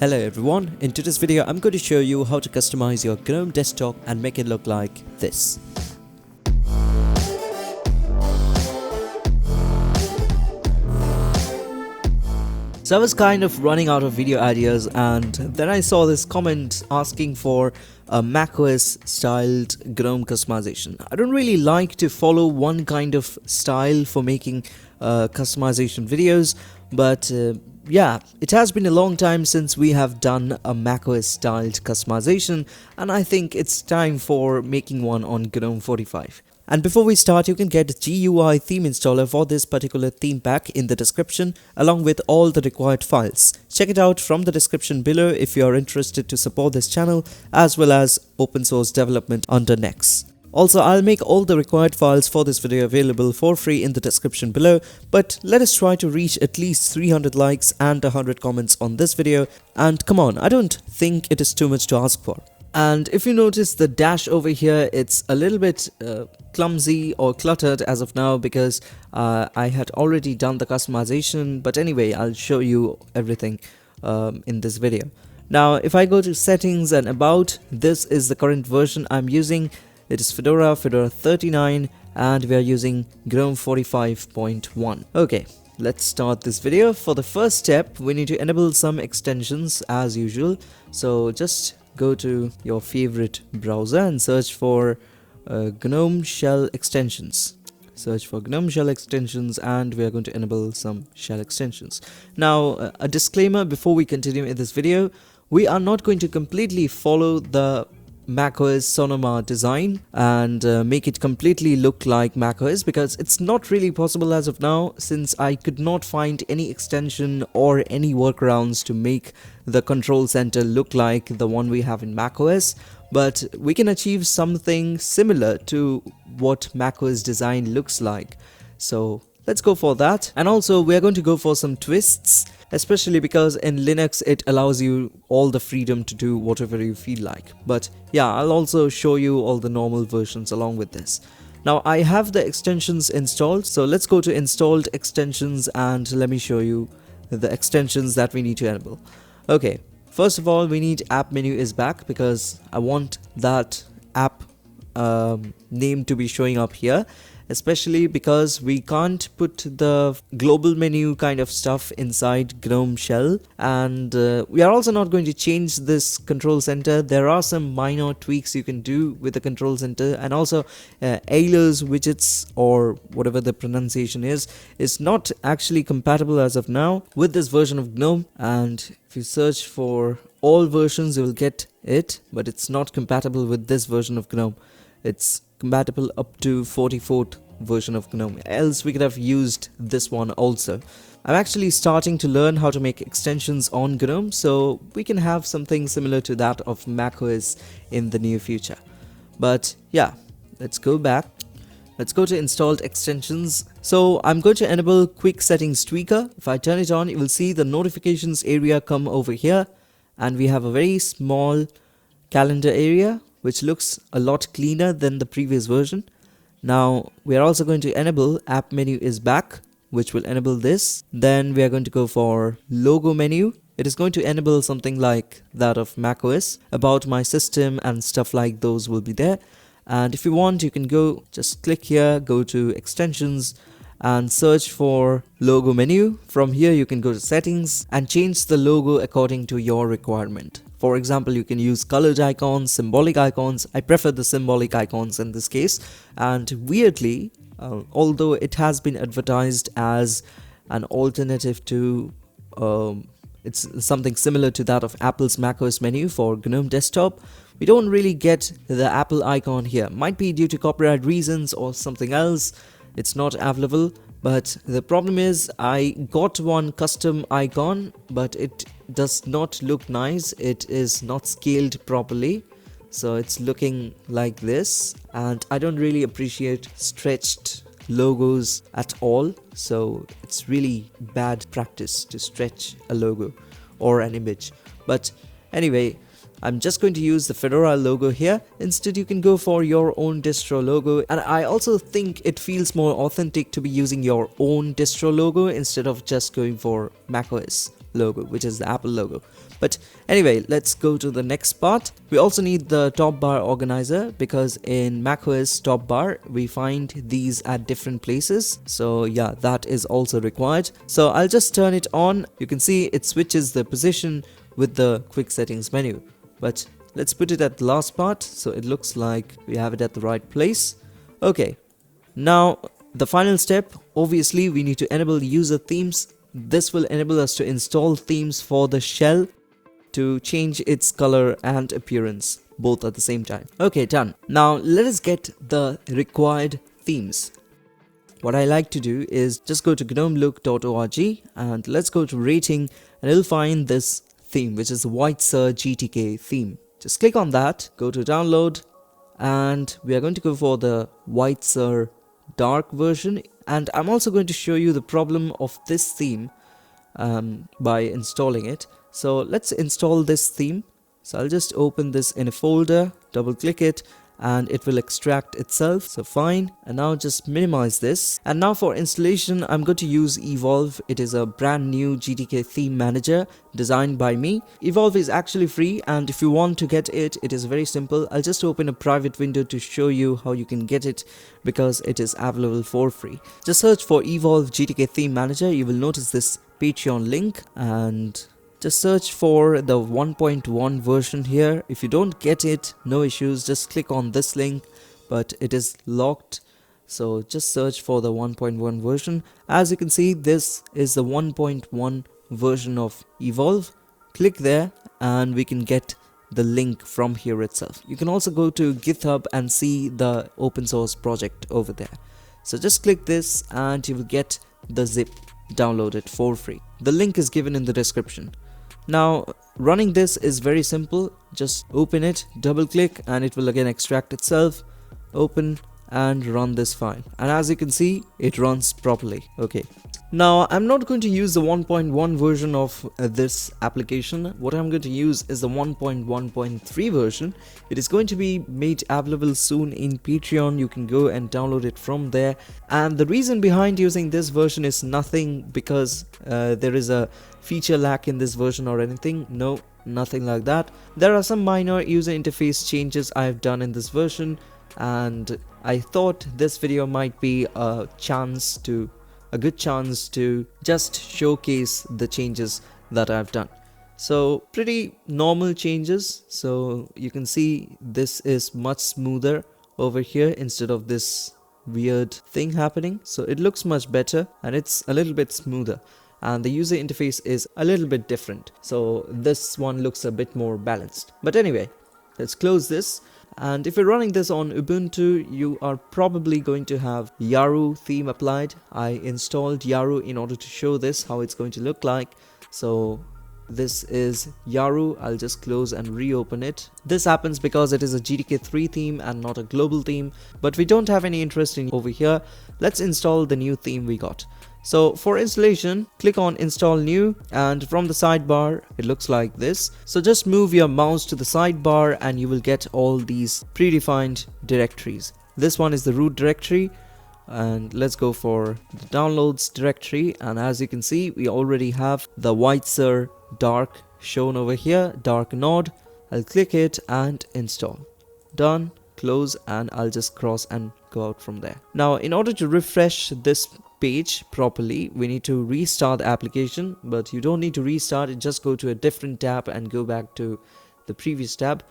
Hello everyone, in today's video I'm going to show you how to customize your GNOME desktop and make it look like this. So I was kind of running out of video ideas and then I saw this comment asking for a macOS styled GNOME customization. I don't really like to follow one kind of style for making customization videos, but yeah, it has been a long time since we have done a macOS styled customization and I think it's time for making one on GNOME 45. And before we start, you can get GUI Theme installer for this particular theme pack in the description along with all the required files. Check it out from the description below if you are interested to support this channel as well as open source development under Nex. Also, I'll make all the required files for this video available for free in the description below, but let us try to reach at least 300 likes and 100 comments on this video, and come on, I don't think it is too much to ask for. And if you notice the dash over here, it's a little bit clumsy or cluttered as of now because I had already done the customization, but anyway, I'll show you everything in this video. Now, if I go to settings and about, this is the current version I'm using. It is Fedora 39 and we are using GNOME 45.1. Okay, let's start this video. For the first step, we need to enable some extensions as usual. So just go to your favorite browser and search for GNOME shell extensions. Search for GNOME shell extensions and we are going to enable some shell extensions. Now, a disclaimer before we continue in this video, we are not going to completely follow the macOS Sonoma design and make it completely look like macOS because it's not really possible as of now, since I could not find any extension or any workarounds to make the control center look like the one we have in macOS, but we can achieve something similar to what macOS design looks like. So let's go for that. And also we are going to go for some twists, especially because in Linux it allows you all the freedom to do whatever you feel like. But yeah, I'll also show you all the normal versions along with this. Now I have the extensions installed, so let's go to installed extensions and let me show you the extensions that we need to enable. Okay, first of all we need app menu is back because I want that app name to be showing up here, especially because we can't put the global menu kind of stuff inside GNOME shell, and we are also not going to change this control center. There are some minor tweaks you can do with the control center, and also Eilers widgets, or whatever the pronunciation is not actually compatible as of now with this version of GNOME. And if you search for all versions you will get it, but it's not compatible with this version of GNOME. It's compatible up to 44th version of GNOME, else we could have used this one also. I'm actually starting to learn how to make extensions on GNOME, so we can have something similar to that of macOS in the near future. But yeah, let's go back. Let's go to installed extensions. So I'm going to enable quick settings tweaker. If I turn it on, you will see the notifications area come over here, and we have a very small calendar area which looks a lot cleaner than the previous version. Now we are also going to enable app menu is back, which will enable this. Then we are going to go for logo menu. It is going to enable something like that of macOS. About my system and stuff like those will be there. And if you want, you can go just click here, go to extensions and search for logo menu. From here you can go to settings and change the logo according to your requirement. For example, you can use colored icons, symbolic icons. I prefer the symbolic icons in this case. And weirdly, although it has been advertised as an alternative to it's something similar to that of Apple's macOS menu for GNOME desktop, we don't really get the Apple icon here. Might be due to copyright reasons or something else. It's not available, but the problem is I got one custom icon, but it does not look nice. It is not scaled properly, so it's looking like this, and I don't really appreciate stretched logos at all, so it's really bad practice to stretch a logo or an image. But anyway, I'm just going to use the Fedora logo here. Instead, you can go for your own distro logo, and I also think it feels more authentic to be using your own distro logo instead of just going for macOS. logo, which is the Apple logo. But anyway, let's go to the next part. We also need the top bar organizer, because in macOS top bar we find these at different places. So yeah, that is also required. So I'll just turn it on. You can see it switches the position with the quick settings menu. But let's put it at the last part, so it looks like we have it at the right place. Okay, now the final step, obviously we need to enable user themes. This will enable us to install themes for the shell to change its color and appearance both at the same time. Okay, done. Now let us get the required themes. What I like to do is just go to gnomelook.org and let's go to rating, and you'll find this theme, which is the Whitesir GTK theme. Just click on that, go to download, and we are going to go for the Whitesir dark version. And I'm also going to show you the problem of this theme by installing it. So let's install this theme. So I'll just open this in a folder, double click it, and it will extract itself. So fine, and now just minimize this. And now for installation, I'm going to use Evolve. It is a brand new GTK theme manager designed by me. Evolve is actually free, and if you want to get it, it is very simple. I'll just open a private window to show you how you can get it, because it is available for free. Just search for Evolve GTK theme manager. You will notice this Patreon link, and just search for the 1.1 version here. If you don't get it, no issues, just click on this link, but it is locked. So just search for the 1.1 version. As you can see, this is the 1.1 version of Evolve. Click there and we can get the link from here itself. You can also go to GitHub and see the open source project over there. So just click this and you will get the zip downloaded for free. The link is given in the description. Now running this is very simple. Just open it, double click, and it will again extract itself. Open and run this file, and as you can see, it runs properly. Okay, now I'm not going to use the 1.1 version of this application. What I'm going to use is the 1.1.3 version. It is going to be made available soon in Patreon. You can go and download it from there, and the reason behind using this version is nothing because there is a feature lack in this version or anything. No, nothing like that. There are some minor user interface changes I have done in this version, and I thought this video might be a good chance to just showcase the changes that I've done. So pretty normal changes. So you can see this is much smoother over here instead of this weird thing happening. So it looks much better and it's a little bit smoother, and the user interface is a little bit different. So this one looks a bit more balanced. But anyway, let's close this. And if you're running this on Ubuntu, you are probably going to have Yaru theme applied. I installed Yaru in order to show this how it's going to look like. So this is Yaru. I'll just close and reopen it. This happens because it is a GTK3 theme and not a global theme, but we don't have any interest in over here. Let's install the new theme we got. So for installation, click on install new, and from the sidebar it looks like this. So just move your mouse to the sidebar and you will get all these predefined directories. This one is the root directory, and let's go for the downloads directory, and as you can see, we already have the Whitesir dark shown over here, dark node. I'll click it and install. Done, close, and I'll just cross and go out from there. Now in order to refresh this page properly, we need to restart the application, but you don't need to restart it, just go to a different tab and go back to the previous tab.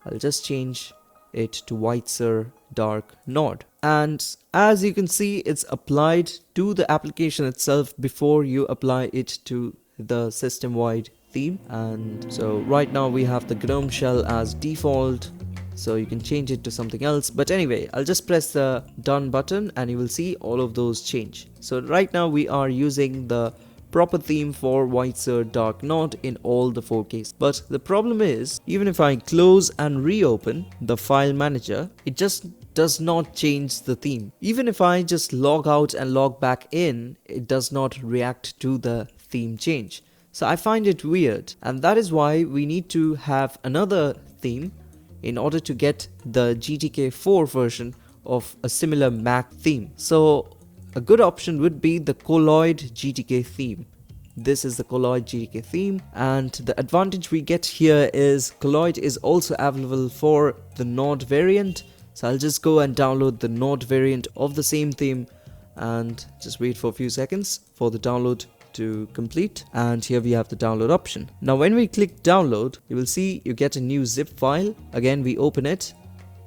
I'll just change it to Whitesir dark node, and as you can see, it's applied to the application itself before you apply it to the system-wide theme. And so right now we have the GNOME shell as default, so you can change it to something else. But anyway, I'll just press the done button and you will see all of those change. So right now we are using the proper theme for Whitesir dark node in all the 4 cases. But the problem is, even if I close and reopen the file manager, it just does not change the theme. Even if I just log out and log back in, it does not react to the theme change. So I find it weird, and that is why we need to have another theme in order to get the GTK4 version of a similar Mac theme. So a good option would be the colloid GTK theme. this is the Colloid GTK theme, and the advantage we get here is Colloid is also available for the Node variant. So I'll just go and download the Node variant of the same theme and just wait for a few seconds for the download to complete, and here we have the download option. Now when we click download, you will see you get a new zip file. Again, we open it,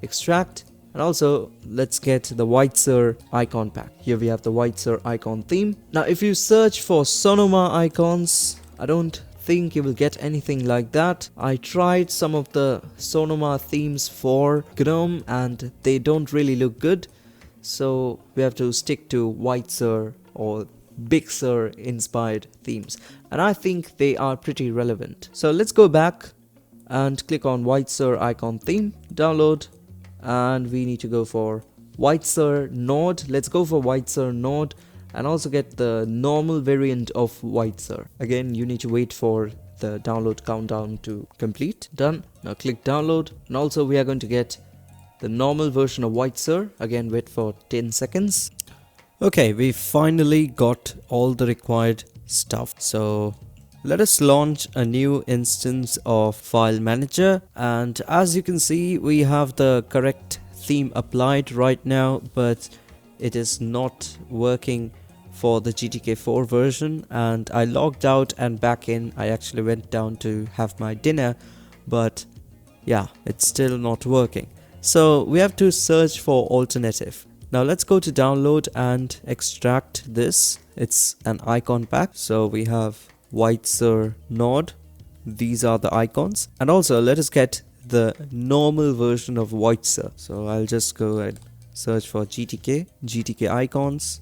extract, and also let's get the Whitesir icon pack. Here we have the Whitesir icon theme. Now if you search for Sonoma icons, I don't think you will get anything like that. I tried some of the Sonoma themes for GNOME and they don't really look good, so we have to stick to Whitesir or Big Sur inspired themes, and I think they are pretty relevant. So let's go back and click on Whitesir icon theme, download, and we need to go for Whitesir Node. Let's go for Whitesir Node and also get the normal variant of Whitesir. Again, you need to wait for the download countdown to complete. Done. Now click download, and also we are going to get the normal version of Whitesir. Again, wait for 10 seconds. Okay, we finally got all the required stuff. So let us launch a new instance of File Manager, and as you can see, we have the correct theme applied right now, but it is not working for the GTK4 version. And I logged out and back in. I actually went down to have my dinner, but yeah, it's still not working. So we have to search for alternative. Now let's go to download and extract this. It's an icon pack. So we have Whitesir Node. These are the icons. And also let us get the normal version of Whitesir. So I'll just go and search for GTK icons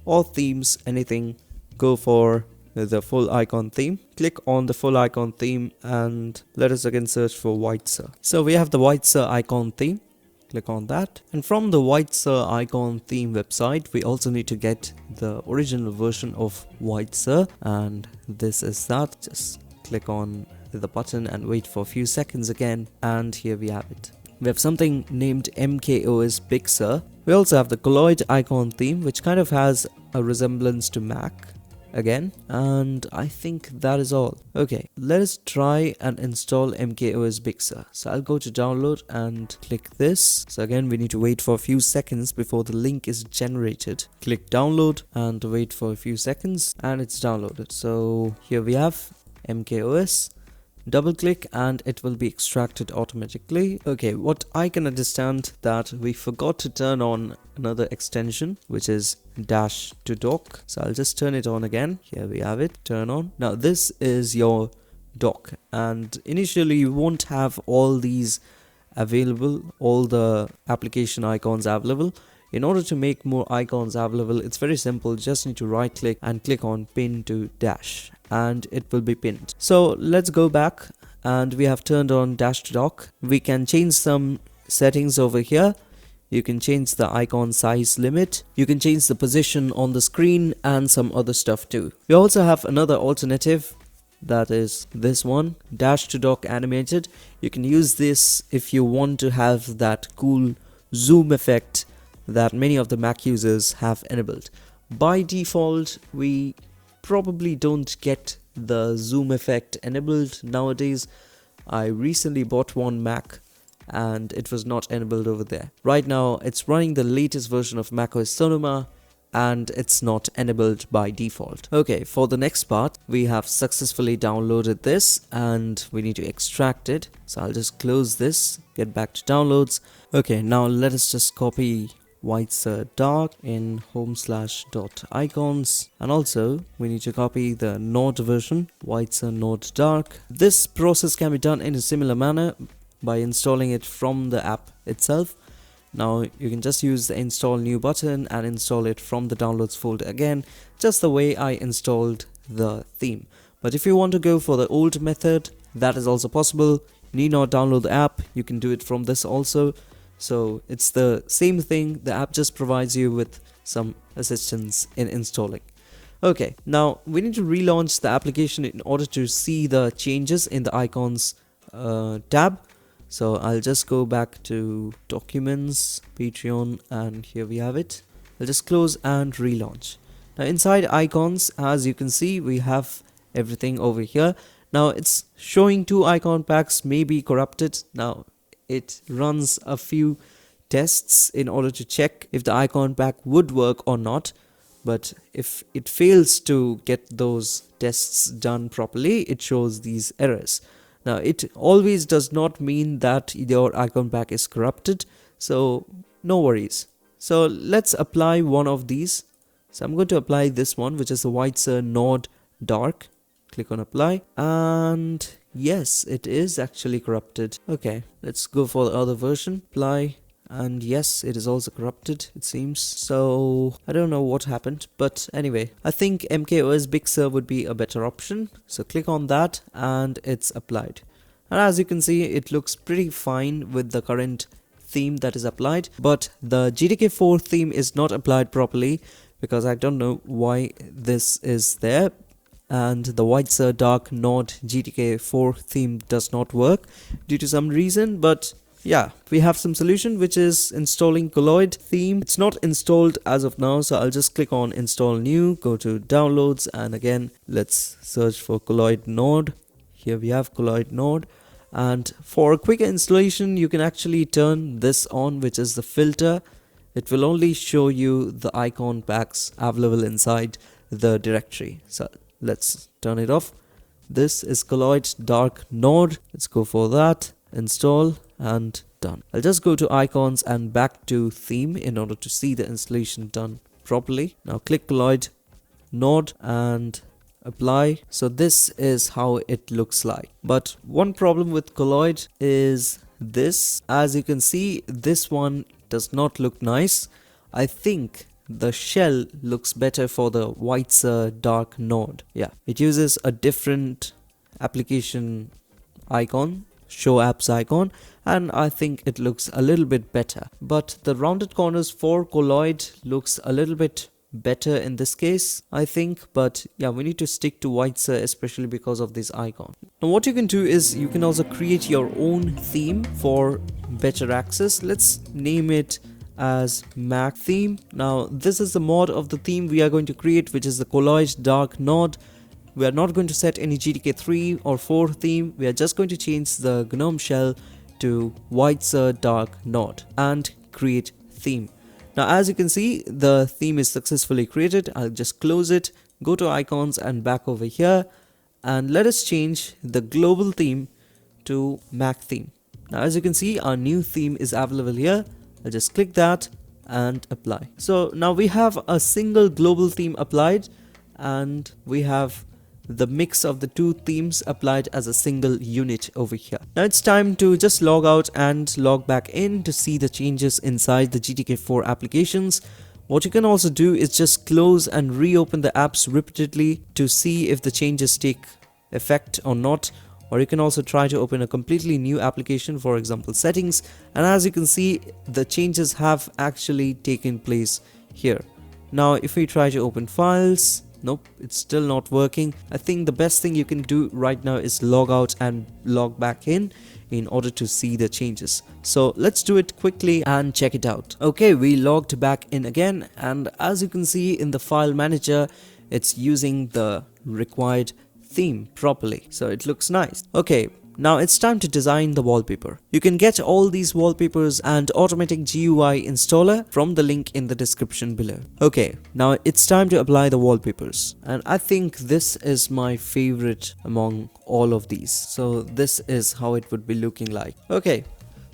or themes, anything. Go for the full icon theme. Click on the full icon theme and let us again search for Whitesir. So we have the Whitesir icon theme. Click on that, and from the Whitesir icon theme website we also need to get the original version of Whitesir, and this is that. Just click on the button and wait for a few seconds again, and here we have it. We have something named MKOS Big Sur. We also have the Colloid icon theme, which kind of has a resemblance to Mac again, and I think that is all. Okay, let us try and install MKOS Big Sur. So I'll go to download and click this. So again, we need to wait for a few seconds before the link is generated. Click download and wait for a few seconds, and it's downloaded. So here we have MKOS. Double click and it will be extracted automatically. Okay, what I can understand that we forgot to turn on another extension, which is dash to dock. So I'll just turn it on again. Here we have it, turn on. Now this is your dock, and initially you won't have all these available, all the application icons available. In order to make more icons available, it's very simple. Just need to right click and click on pin to dash, and it will be pinned. So let's go back, and we have turned on dash to dock. We can change some settings over here. You can change the icon size limit. You can change the position on the screen and some other stuff too. We also have another alternative, that is this one, dash to dock animated. You can use this if you want to have that cool zoom effect that many of the Mac users have enabled. By default, we probably don't get the zoom effect enabled nowadays. I recently bought one Mac and it was not enabled over there. Right now it's running the latest version of macOS Sonoma and it's not enabled by default. Okay, for the next part, we have successfully downloaded this and we need to extract it. So I'll just close this, get back to downloads. Okay, now let us just copy Whitesir dark in home/.icons, and also we need to copy the Node version, Whitesir Node dark. This process can be done in a similar manner by installing it from the app itself. Now you can just use the install new button and install it from the downloads folder again, just the way I installed the theme. But if you want to go for the old method, that is also possible. You need not download the app, you can do it from this also. So it's the same thing, the app just provides you with some assistance in installing. Okay, now we need to relaunch the application in order to see the changes in the icons tab. So I'll just go back to Documents, Patreon, and here we have it. I'll just close and relaunch. Now inside icons, as you can see, we have everything over here. Now it's showing 2 icon packs may be corrupted. Now it runs a few tests in order to check if the icon pack would work or not. But if it fails to get those tests done properly, it shows these errors. Now it always does not mean that your icon pack is corrupted, so no worries. So let's apply one of these. So I'm going to apply this one, which is the Whitesir Node Dark. Click on apply, and yes, it is actually corrupted. Okay, let's go for the other version. Apply, and yes, it is also corrupted, it seems. So I don't know what happened, but anyway, I think MKOS Big Sur would be a better option. So click on that and it's applied. And as you can see, it looks pretty fine with the current theme that is applied, but the GTK4 theme is not applied properly because I don't know why this is there. And the Whitesir Dark Node GTK4 theme does not work due to some reason. But yeah, we have some solution, which is installing Colloid theme. It's not installed as of now, so I'll just click on install new, go to downloads, and again let's search for Colloid Node. Here we have Colloid Node, and for a quicker installation you can actually turn this on, which is the filter. It will only show you the icon packs available inside the directory. So let's turn it off. This is Colloid Dark Node. Let's go for that, install, and done. I'll just go to icons and back to theme in order to see the installation done properly. Now click Colloid Node and apply. So this is how it looks like. But one problem with Colloid is this. As you can see, this one does not look nice. I think the shell looks better for the Whitesir Dark Node. Yeah, it uses a different application icon, show apps icon, and I think it looks a little bit better. But the rounded corners for Colloid looks a little bit better in this case, I think. But yeah, we need to stick to Whitesir, especially because of this icon. Now what you can do is you can also create your own theme for better access. Let's name it as Mac theme. Now this is the mod of the theme we are going to create, which is the Colloid Dark Node. We are not going to set any GTK 3 or 4 theme. We are just going to change the GNOME shell to Whitesir Dark Node and create theme. Now as you can see, the theme is successfully created. I'll just close it, go to icons and back over here, and let us change the global theme to Mac theme. Now as you can see, our new theme is available here. I'll just click that and apply. So now we have a single global theme applied, and we have the mix of the two themes applied as a single unit over here. Now it's time to just log out and log back in to see the changes inside the GTK4 applications. What you can also do is just close and reopen the apps repeatedly to see if the changes take effect or not. Or you can also try to open a completely new application, for example settings, and as you can see, the changes have actually taken place here. Now if we try to open files, nope, it's still not working. I think the best thing you can do right now is log out and log back in order to see the changes. So let's do it quickly and check it out. Okay, we logged back in again, and as you can see in the file manager, it's using the required theme properly, so it looks nice. Okay, now it's time to design the wallpaper. You can get all these wallpapers and automatic GUI installer from the link in the description below. Okay, now it's time to apply the wallpapers, and I think this is my favorite among all of these. So this is how it would be looking like. Okay,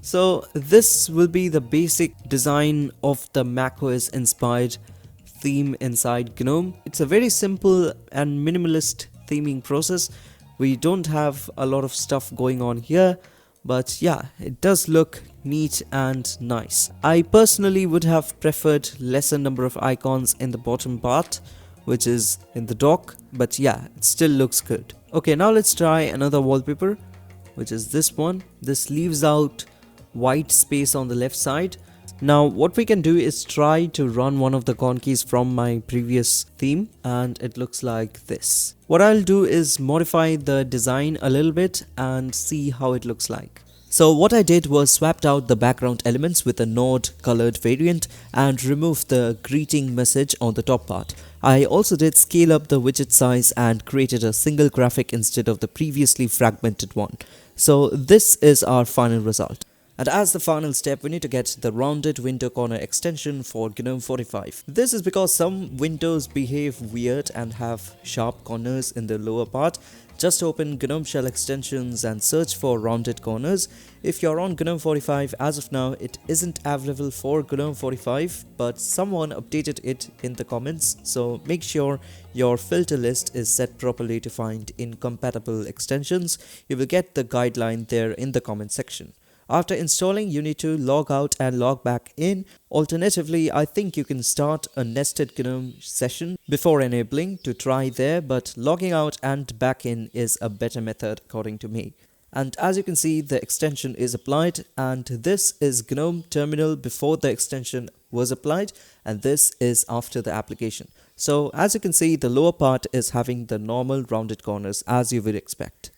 so this will be the basic design of the macOS inspired theme inside GNOME. It's a very simple and minimalist theming process. We don't have a lot of stuff going on here, but yeah, it does look neat and nice. I personally would have preferred lesser number of icons in the bottom part, which is in the dock, but yeah, it still looks good. Okay, now let's try another wallpaper, which is this one. This leaves out white space on the left side. Now what we can do is try to run one of the conkeys from my previous theme, and it looks like this. What I'll do is modify the design a little bit and see how it looks like. So what I did was swapped out the background elements with a node colored variant and removed the greeting message on the top part. I also did scale up the widget size and created a single graphic instead of the previously fragmented one. So this is our final result. And as the final step, we need to get the rounded window corner extension for GNOME 45. This is because some windows behave weird and have sharp corners in the lower part. Just open GNOME Shell extensions and search for rounded corners. If you're on GNOME 45, as of now, it isn't available for GNOME 45, but someone updated it in the comments, so make sure your filter list is set properly to find incompatible extensions. You will get the guideline there in the comment section. After installing, you need to log out and log back in. Alternatively, I think you can start a nested GNOME session before enabling to try there, but logging out and back in is a better method according to me. And as you can see, the extension is applied, and this is GNOME terminal before the extension was applied, and this is after the application. So as you can see, the lower part is having the normal rounded corners as you would expect.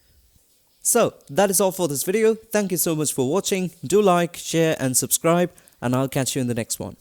So that is all for this video. Thank you so much for watching. Do like, share and subscribe, and I'll catch you in the next one.